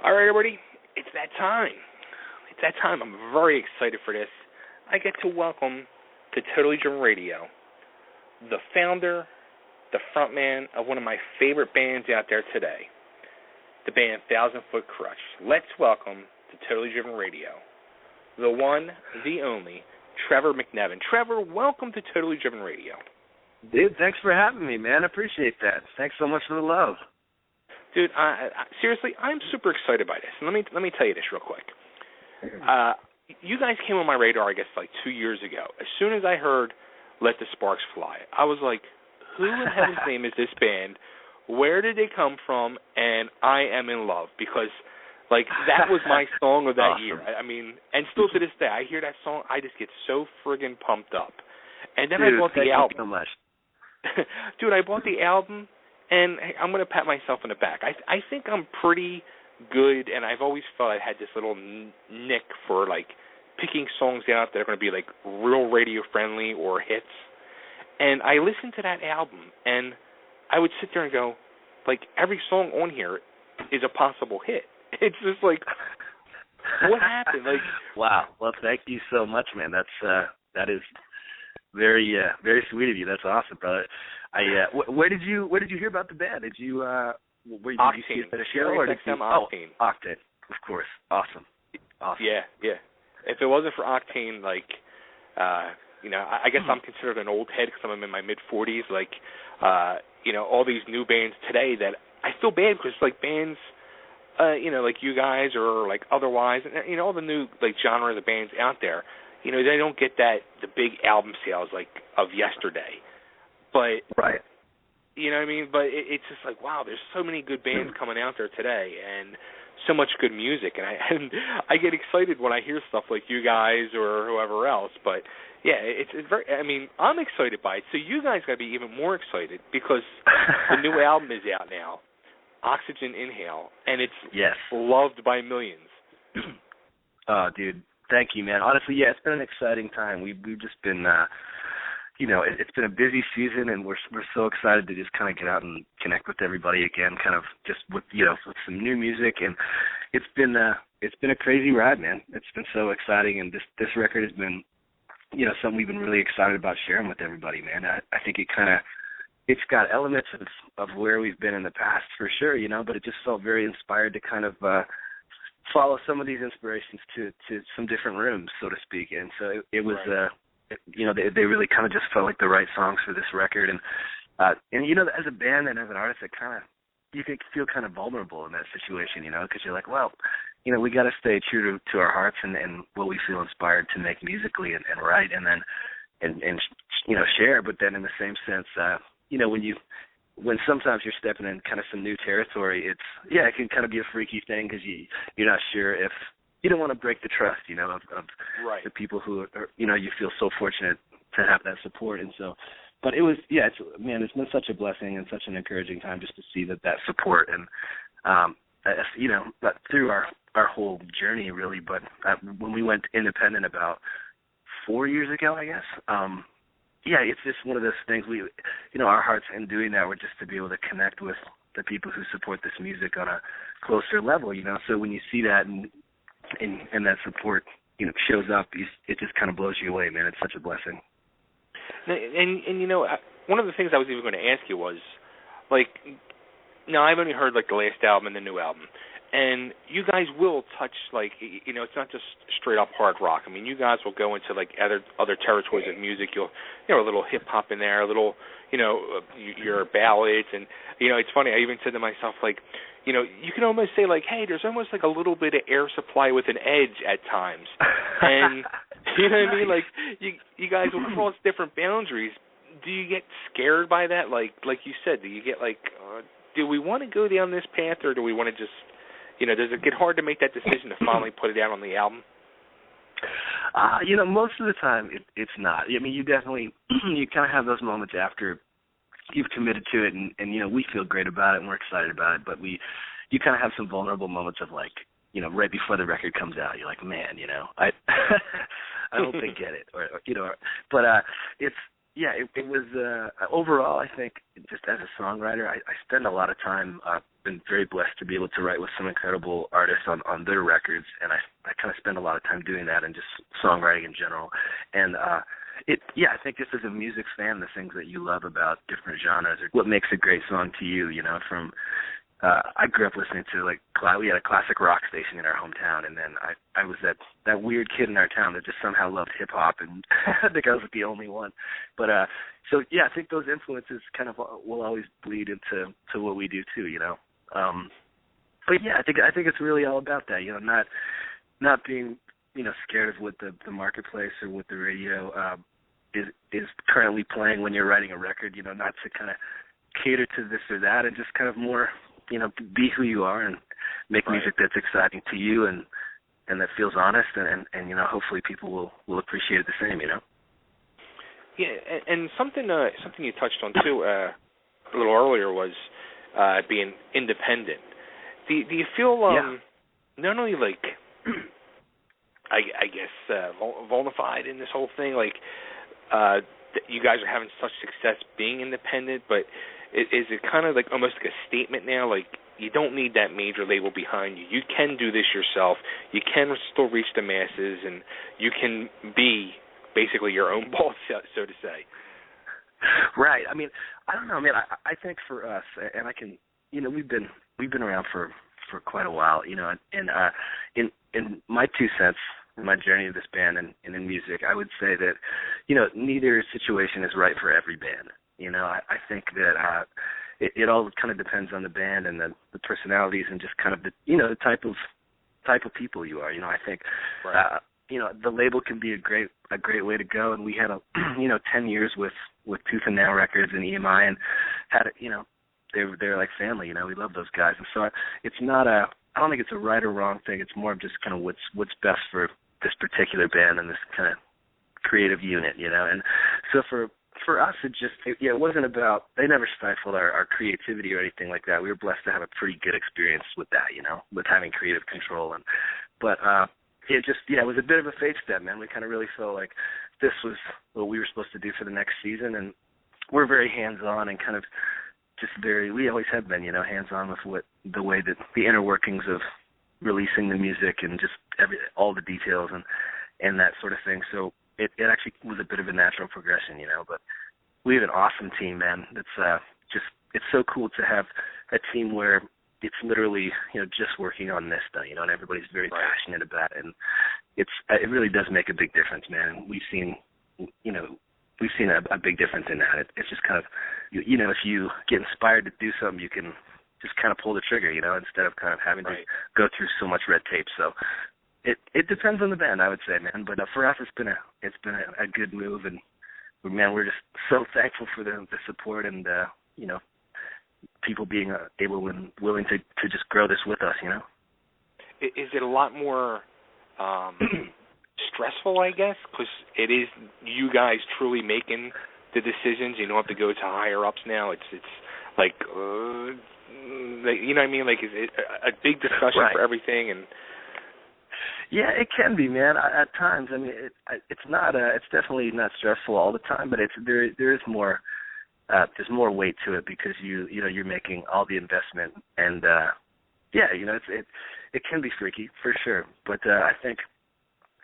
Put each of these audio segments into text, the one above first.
All right, everybody, it's that time. It's that time. I'm very excited for this. I get to welcome to Totally Driven Radio the founder, the frontman of one of my favorite bands out there today, the band 1,000 Foot Krutch. Let's welcome to Totally Driven Radio the one, the only, Trevor McNevan. Trevor, welcome to Totally Driven Radio. Dude, thanks for having me, man. I appreciate that. Thanks so much for the love. Dude, seriously, I'm super excited by this. And let me tell you this real quick. You guys came on my radar, I guess, like 2 years ago. As soon as I heard Let the Sparks Fly, I was like, who in heaven's name is this band? Where did they come from? And I am in love because, like, that was my song of that year. I mean, and still to this day, I hear that song, I just get so friggin' pumped up. And then Dude, I bought the album. Thank you so much. Dude, I bought the album, and I'm going to pat myself on the back. I think I'm pretty good, and I've always felt I had this little nick for, like, picking songs out that are going to be, like, real radio-friendly or hits. And I listened to that album, and I would sit there and go, like, every song on here is a possible hit. It's just like, what happened? Like, wow. Well, thank you so much, man. That is very sweet of you. That's awesome, brother. Where did you hear about the band? Did you did you see it at a show or did you? Octane. Oh, Octane, of course. Awesome. Yeah. If it wasn't for Octane, like, I guess I'm considered an old head because I'm in my mid-40s. Like, all these new bands today that I feel bad because, like, bands, like you guys or, like, otherwise, and, all the new, like, genre of bands out there, they don't get the big album sales, like, of yesterday. But, right. You know what I mean? But it's just like, wow, there's so many good bands coming out there today and so much good music. And I get excited when I hear stuff like you guys or whoever else. But, yeah, it's very, I mean, I'm excited by it. So you guys got to be even more excited because the new album is out now, Oxygen Inhale, and it's loved by millions. Oh, dude, thank you, man. Honestly, yeah, it's been an exciting time. We've just been, it's been a busy season, and we're so excited to just kind of get out and connect with everybody again, kind of just with with some new music, and it's been a crazy ride, man. It's been so exciting, and this record has been, something we've been really excited about sharing with everybody, man. I think it's got elements of where we've been in the past for sure, but it just felt very inspired to kind of follow some of these inspirations to some different rooms, so to speak. And so it was, right. They really kind of just felt like the right songs for this record. And as a band and as an artist, you can feel kind of vulnerable in that situation, because you're like, well, we got to stay true to our hearts and what we feel inspired to make musically and write and then and share. But then in the same sense, when sometimes you're stepping in kind of some new territory, it can kind of be a freaky thing because you're not sure if you don't want to break the trust, of right. the people who are, you feel so fortunate to have that support. And so, but it was, it's been such a blessing and such an encouraging time just to see that support and, but through our whole journey really. But when we went independent about 4 years ago, I guess, it's just one of those things our hearts in doing that were just to be able to connect with the people who support this music on a closer level, So when you see that and that support, shows up, it just kind of blows you away, man. It's such a blessing. And one of the things I was even going to ask you was, like, now I've only heard, like, the last album and the new album. And you guys will touch, like, it's not just straight up hard rock. I mean, you guys will go into, like, other territories of music. You'll, a little hip hop in there, a little, your ballads. And, it's funny. I even said to myself, like, you can almost say, like, hey, there's almost like a little bit of Air Supply with an edge at times. And, you know what I mean? Like, you guys will cross different boundaries. Do you get scared by that? Like you said, do you get, like, do we want to go down this path or do we want to just, does it get hard to make that decision to finally put it out on the album? Most of the time it's not. I mean, you definitely, you kind of have those moments after you've committed to it and we feel great about it and we're excited about it, but you kind of have some vulnerable moments of like, right before the record comes out, you're like, man, I I hope they get it but it was overall, I think, just as a songwriter, I spend a lot of time been very blessed to be able to write with some incredible artists on their records, and I kind of spend a lot of time doing that and just songwriting in general. And I think just as a music fan, the things that you love about different genres, or what makes a great song to you, from I grew up listening to, we had a classic rock station in our hometown, and then I was that weird kid in our town that just somehow loved hip-hop, and I think I was the only one. But, I think those influences kind of will always bleed into what we do, too, But, yeah, I think it's really all about that, not being, scared of what the marketplace or what the radio is currently playing when you're writing a record, not to kind of cater to this or that, and just kind of more, be who you are and make music that's exciting to you and that feels honest, and hopefully people will appreciate it the same, Yeah, and something you touched on too a little earlier was being independent. Do you feel not only I guess vulnified in this whole thing, you guys are having such success being independent, but is it kind of almost like a statement now, you don't need that major label behind you. You can do this yourself. You can still reach the masses, and you can be basically your own boss, so to say. Right. I mean, I don't know, man. I think for us, and I can, we've been around for quite a while, and in my 2 cents, in my journey of this band and in music, I would say that, neither situation is right for every band. I think that it all kind of depends on the band and the personalities and just kind of the type of people you are. I think the label can be a great way to go, and we had 10 years with Tooth and Nail Records and EMI, and had they're like family. We love those guys, and so it's not I don't think it's a right or wrong thing. It's more of just kind of what's best for this particular band and this kind of creative unit, and so for us, it wasn't about, they never stifled our creativity or anything like that. We were blessed to have a pretty good experience with that, with having creative control. But it was a bit of a faith step, man. We kind of really felt like this was what we were supposed to do for the next season, and we're very hands-on and kind of we always have been, hands-on with the way that the inner workings of releasing the music and just all the details and that sort of thing. So it actually was a bit of a natural progression, but we have an awesome team, man. It's so cool to have a team where it's literally, just working on this stuff, and everybody's very passionate about it, and it really does make a big difference, man. And we've seen a big difference in that. It's just kind of, if you get inspired to do something, you can just kind of pull the trigger, instead of kind of having to go through so much red tape. So it depends on the band, I would say, man. But for us, it's been a good move, and man, we're just so thankful for the support and people being able and willing to just grow this with us. Is it a lot more stressful, I guess, because it is you guys truly making the decisions? You don't have to go to higher ups now. It's like you know what I mean? Is it a big discussion for everything? And yeah, it can be, man. At times, I mean, it's not. It's definitely not stressful all the time, but there is more. There's more weight to it because you're making all the investment, and it can be freaky for sure. But I think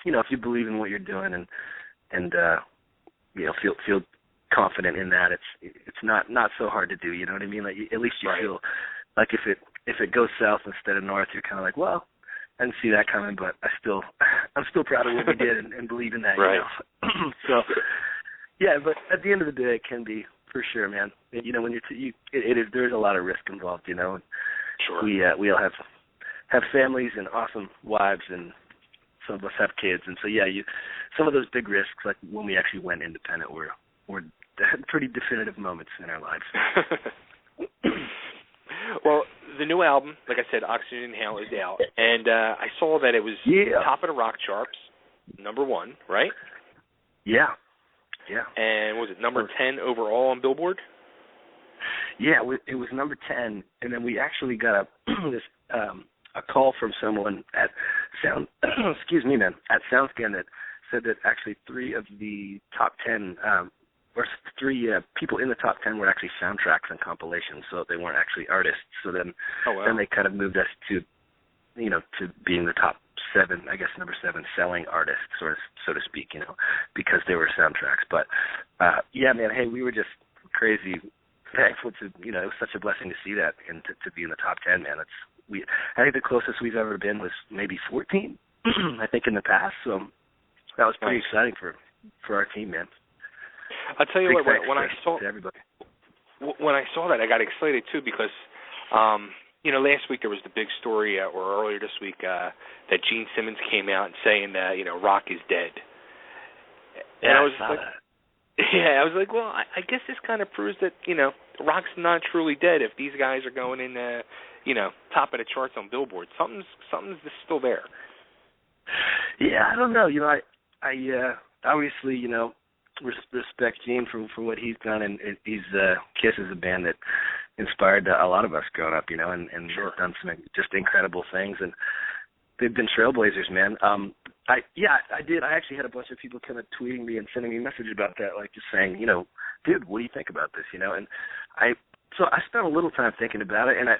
if you believe in what you're doing and feel confident in that, it's not so hard to do. You know what I mean? At least you feel like if it goes south instead of north, you're kind of like, well, I didn't see that coming, but I'm still proud of what we did and believe in that. Right. So, yeah, but at the end of the day, it can be for sure, man. When there's a lot of risk involved. Sure. We all have families and awesome wives, and some of us have kids, and so some of those big risks, like when we actually went independent, were pretty definitive moments in our lives. Well, the new album, like I said, Oxygen Inhale, is out, and I saw that it was top of the rock charts, #1, right? Yeah. And was it number 10 overall on Billboard? Yeah, it was number 10, and then we actually got a call from someone at SoundScan that said that actually 3 of the top 10 or three people in the top 10 were actually soundtracks and compilations, so they weren't actually artists. So then, then they kind of moved us to, to being the top 7, I guess number 7 selling artists, sort of, so to speak, because they were soundtracks. But yeah, man, hey, we were just crazy thankful to, it was such a blessing to see that and to be in the top 10, man. I think the closest we've ever been was maybe 14, I think, in the past. So that was pretty exciting for our team, man. I'll tell you what, when I saw that, I got excited too because, last week there was the big story, or earlier this week, that Gene Simmons came out saying that rock is dead. And I was like, well, I guess this kind of proves that rock's not truly dead if these guys are going in, top of the charts on Billboard. Something's still there. Yeah, I don't know. I obviously respect Gene for what he's done, and he's Kiss is a band that inspired a lot of us growing up, and sure. Done some just incredible things, and they've been trailblazers, man. I did. I actually had a bunch of people kind of tweeting me and sending me messages about that, like just saying, dude, what do you think about this, And I spent a little time thinking about it, and I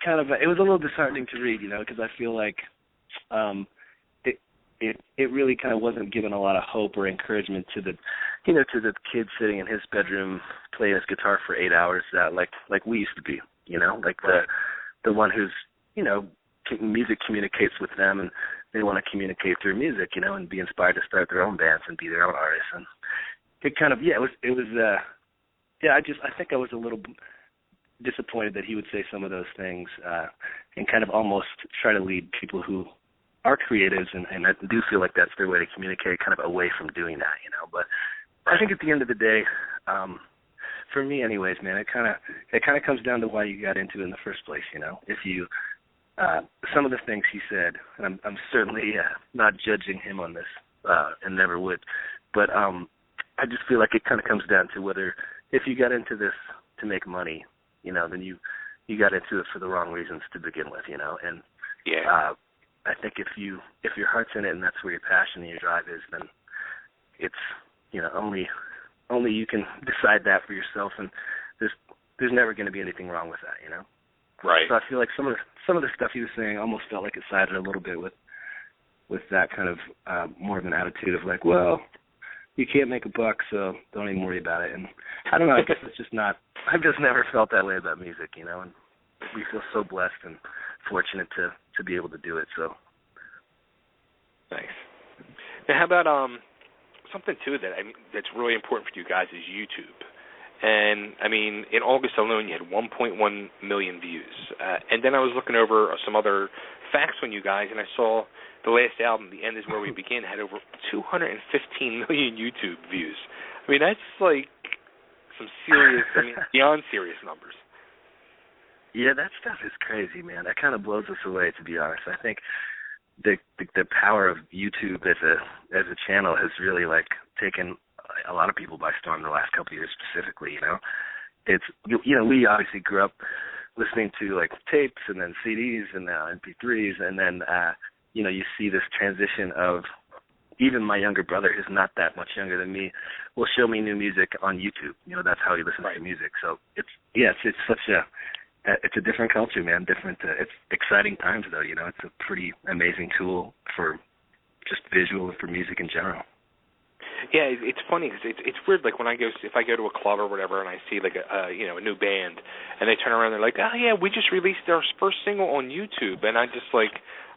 kind of it was a little disheartening to read, because I feel like it really kind of wasn't giving a lot of hope or encouragement to the kid sitting in his bedroom playing his guitar for 8 hours, like we used to be, like the one who's, music communicates with them and they want to communicate through music, and be inspired to start their own bands and be their own artists. And it kind of, I think I was a little disappointed that he would say some of those things and kind of almost try to lead people who are creatives, and I do feel like that's their way to communicate, kind of away from doing that, But I think at the end of the day, for me anyways, man, it kind of comes down to why you got into it in the first place, If you, some of the things he said, and I'm certainly not judging him on this, and never would, but I just feel like it kind of comes down to whether, if you got into this to make money, then you got into it for the wrong reasons to begin with, and yeah. I think if your heart's in it and that's where your passion and your drive is, then it's only you can decide that for yourself, and there's never going to be anything wrong with that, Right. So I feel like some of the stuff he was saying almost felt like it sided a little bit with that kind of more of an attitude of like, well, you can't make a buck, so don't even worry about it. And I don't know, I guess it's just not. I've just never felt that way about music, and we feel so blessed and fortunate to be able to do it. So nice. Now, how about something too that's really important for you guys is YouTube. And I mean, in August alone, you had 1.1 million views. And then I was looking over some other facts on you guys, and I saw the last album, The End Is Where We Begin, had over 215 million YouTube views. I mean, that's like some serious, beyond serious numbers. Yeah, that stuff is crazy, man. That kind of blows us away, to be honest. I think the power of YouTube as a channel has really taken a lot of people by storm the last couple of years, specifically. It's we obviously grew up listening to tapes and then CDs and now MP3s, and then you see this transition of even my younger brother, who's not that much younger than me, will show me new music on YouTube. That's how he listens to music. So it's a different culture, man. It's exciting times, though. It's a pretty amazing tool for just visual and for music in general. Yeah, it's funny because it's weird. Like if I go to a club or whatever, and I see a new band, and they turn around, they're like, "Oh yeah, we just released our first single on YouTube," and I just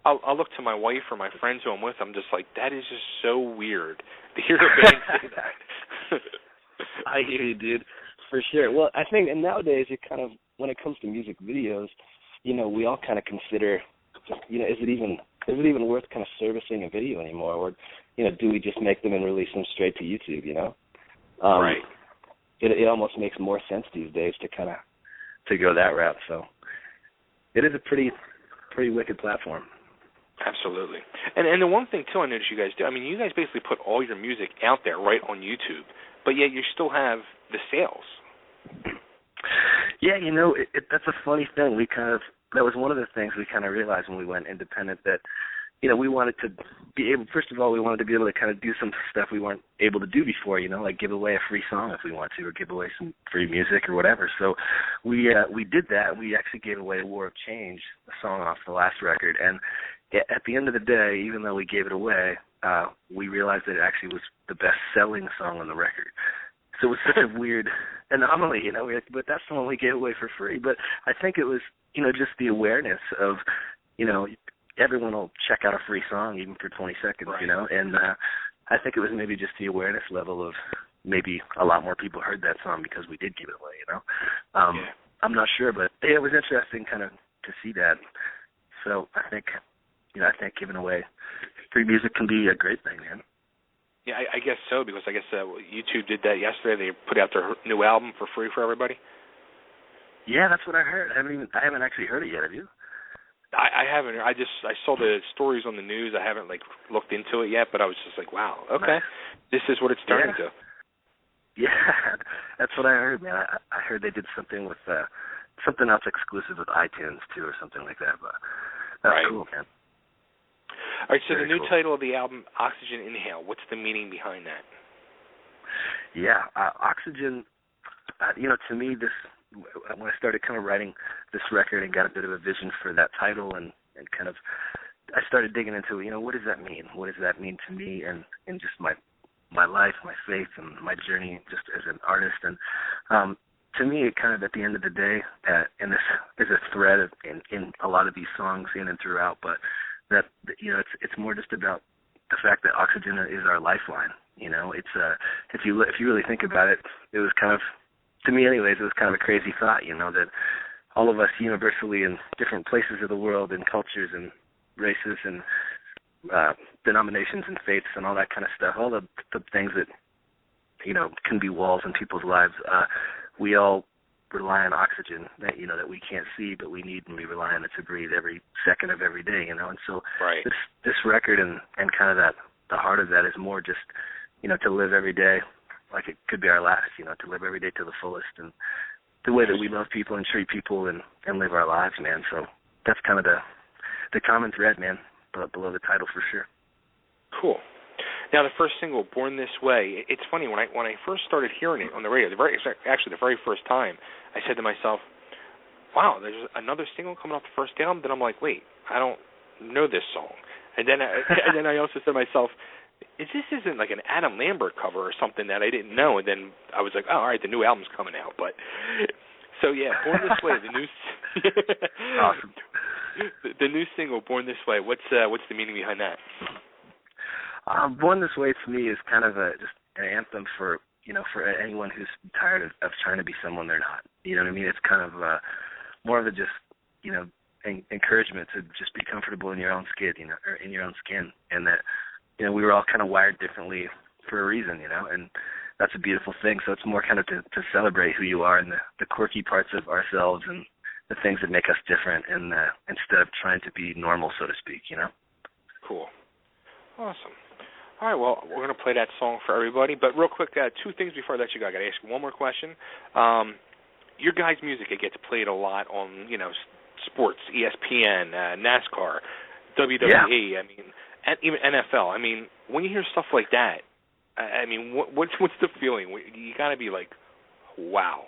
I'll look to my wife or my friends who I'm with. I'm just like, that is just so weird to hear a band say that. I hear you, dude, for sure. Well, I think, and nowadays it kind of, when it comes to music videos, we all kind of consider, is it even worth kind of servicing a video anymore, or do we just make them and release them straight to YouTube? Right. It almost makes more sense these days to go that route. So it is a pretty wicked platform. Absolutely. And the one thing, too, I noticed you guys do, you guys basically put all your music out there right on YouTube, but yet you still have the sales. Yeah, that's a funny thing. That was one of the things we kind of realized when we went independent, that, we wanted to be able, first of all, we wanted to be able to kind of do some stuff we weren't able to do before, like give away a free song if we want to, or give away some free music or whatever. So we did that. We actually gave away War of Change, a song off the last record. And at the end of the day, even though we gave it away, we realized that it actually was the best-selling song on the record. So it was such a weird anomaly, but that's the one we gave away for free. But I think it was, just the awareness of, everyone will check out a free song even for 20 seconds, right. And I think it was maybe just the awareness level of maybe a lot more people heard that song because we did give it away, Yeah. I'm not sure, but it was interesting kind of to see that. So I think giving away free music can be a great thing, man. Yeah, I guess so, because I guess U2 did that yesterday. They put out their new album for free for everybody. Yeah, that's what I heard. I haven't actually heard it yet. Have you? I haven't. I saw the stories on the news. I haven't looked into it yet, but I was just like, wow, okay, This is what it's turning to. Yeah, that's what I heard, man. I heard they did something with something else exclusive with iTunes too, or something like that. But that's cool, man. All right, so Very the new cool. title of the album, Oxygen Inhale. What's the meaning behind that? Yeah, Oxygen. To me, when I started kind of writing this record and got a bit of a vision for that title and kind of, I started digging into, what does that mean? What does that mean to me and just my life, my faith, and my journey just as an artist? And to me, it kind of, at the end of the day, and this is a thread in a lot of these songs in and throughout, but that, it's more just about the fact that oxygen is our lifeline. It's if you really think about it, it was kind of, to me anyways, it was kind of a crazy thought, that all of us universally in different places of the world and cultures and races and denominations and faiths and all that kind of stuff, all the things that, can be walls in people's lives, we all rely on oxygen that, that we can't see, but we need, and we rely on it to breathe every second of every day, and so this record and kind of that, the heart of that is more just, to live every day like it could be our last, to live every day to the fullest, and the way that we love people and treat people and live our lives, man. So that's kind of the common thread, man, below the title for sure. Cool. Now, the first single, Born This Way, it's funny, when I first started hearing it on the radio, the very first time, I said to myself, wow, there's another single coming off the first album? Then I'm like, wait, I don't know this song. And then I also said to myself, this isn't like an Adam Lambert cover or something that I didn't know. And then I was like, oh, all right, the new album's coming out. But so yeah, Born This Way, the new awesome. The new single, Born This Way. What's the meaning behind that? Born This Way to me is kind of just an anthem for anyone who's tired of trying to be someone they're not. You know what I mean? It's kind of more of a just encouragement to just be comfortable in your own skin, or in your own skin, and that. We were all kind of wired differently for a reason, and that's a beautiful thing. So it's more kind of to celebrate who you are and the quirky parts of ourselves and the things that make us different, and instead of trying to be normal, so to speak, Cool. Awesome. All right, well, we're going to play that song for everybody. But real quick, two things before I let you go. I got to ask you one more question. Your guys' music, it gets played a lot on, sports, ESPN, NASCAR, WWE, Yeah. And even NFL. When you hear stuff like that, what's the feeling? You got to be like, wow,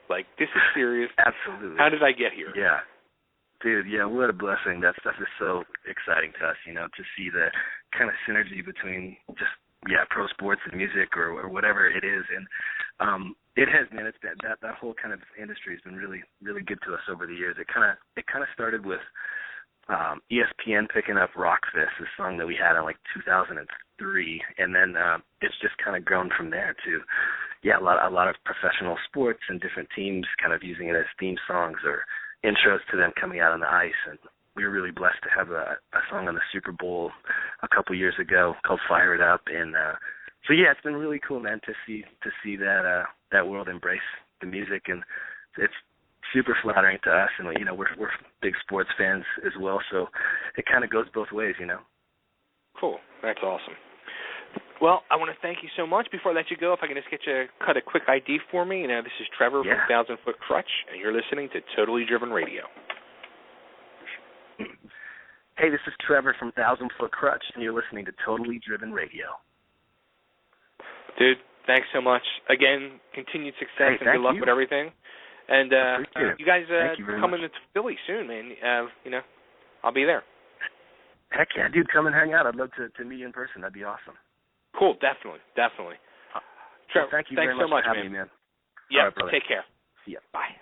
like this is serious. Absolutely. How did I get here? Yeah, dude. Yeah, what a blessing. That stuff is so exciting to us. To see the kind of synergy between just pro sports and music or whatever it is, and it has, man. It's that whole kind of industry has been really, really good to us over the years. It kind of started with. ESPN picking up Rockfist, this song that we had in 2003, and then it's just kind of grown from there to, a lot of professional sports and different teams kind of using it as theme songs or intros to them coming out on the ice. And we were really blessed to have a song on the Super Bowl a couple years ago called "Fire It Up," and so it's been really cool, man, to see that world embrace the music, and it's super flattering to us, and we're big sports fans as well, so it kind of goes both ways, Cool, that's awesome. Well, I want to thank you so much. Before I let you go, if I can just get you to cut a quick ID for me. This is Trevor from 1000 Foot Krutch, and you're listening to Totally Driven Radio. Hey, Hey, this is Trevor from 1000 Foot Krutch, and you're listening to Totally Driven Radio. Dude, thanks so much. Again, continued success and good luck with everything. And you guys coming to Philly soon, man. I'll be there. Heck yeah, dude, come and hang out. I'd love to meet you in person. That'd be awesome. Cool, definitely. Trevor, thank you thanks very much so much, for having me, man. Yeah, All right, brother. Take care. See ya. Bye.